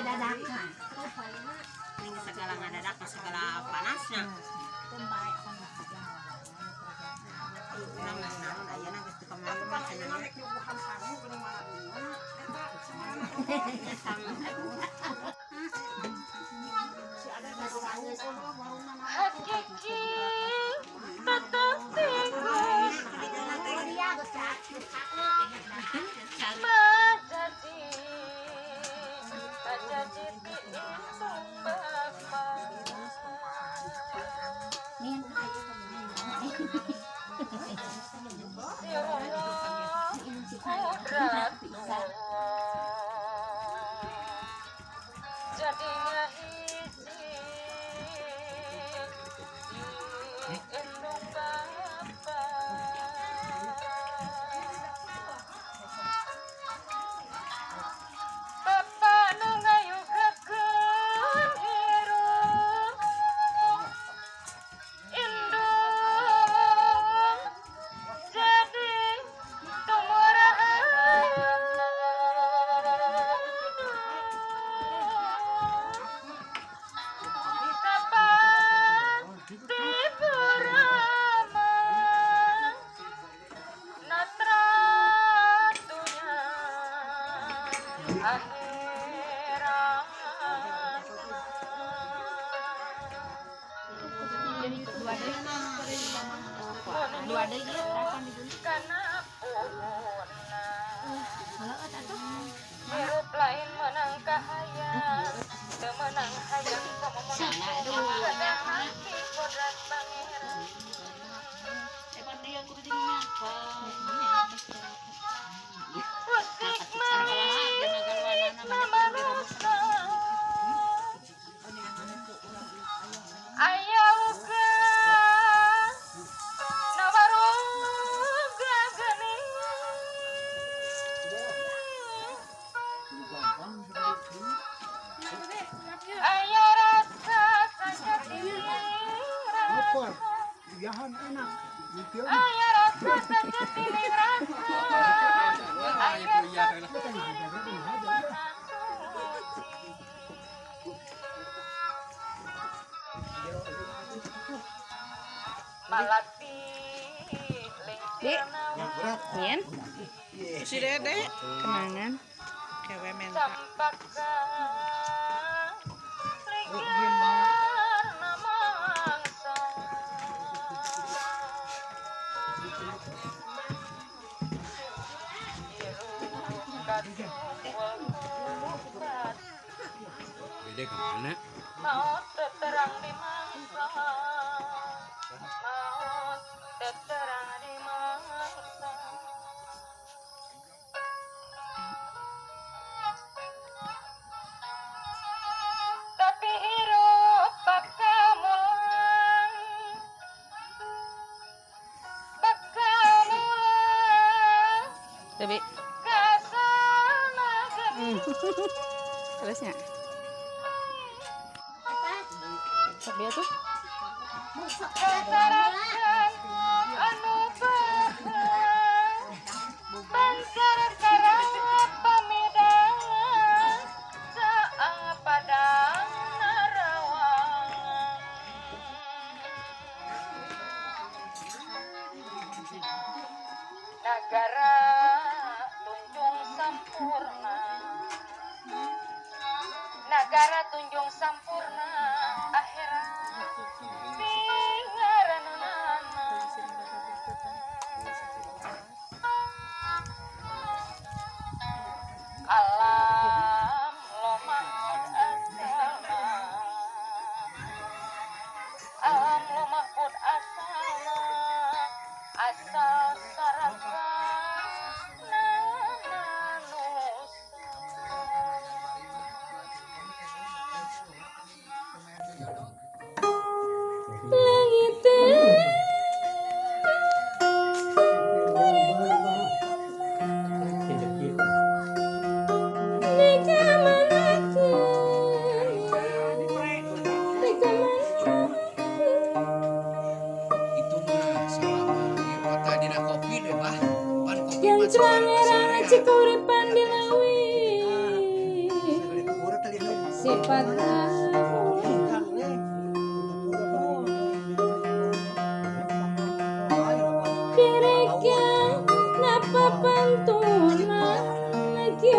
dadakan. Ini segala ngadadak segala panasnya. Urang geus naon ayeuna geus teu kamari mah cenah. Hakiki tetap tinggal Majadi dihitung bapak. Ya Allah, kudrat jadinya hiji indung bapak. Bapak nu ngayugakeun hirup indung jadi tumurahan. Kapan diberama natratunya akhirat. Dua deui ieu kapan dibeli? Kana puhuna hirup lain menang kahayang, teu menang hayang pamomongan kadang hati kodrat pangeran. Musik manis mamanusa ayauga nawaroga geuning aya rasa sakati rasa aya rasa sakati rasa aya malati Nyen, Si Dede kenangan. kewe menta. sampaka ligiar namangsa Dede kemana? maut terang di mangsa, maut terang di mangsa. Tapi hirup bakamulang, bakamulang Tapi kasana geni. terusnya. Sok dia tuh. Kasarakan anu bahan pancar karang pamidangan saang padang narawang. Nagara tunjung sampurna, nagara tunjung sampurna akhirat pingaranunana. Alam lomahun asalna, alam lomahun asalna, asal saraka nananusa. Itu mah selama kota dina kopi deh bah. Pan kopi Yang mah cuangerana sehari-hari. cikuripan di leuwih. Direka napa pantuna lagi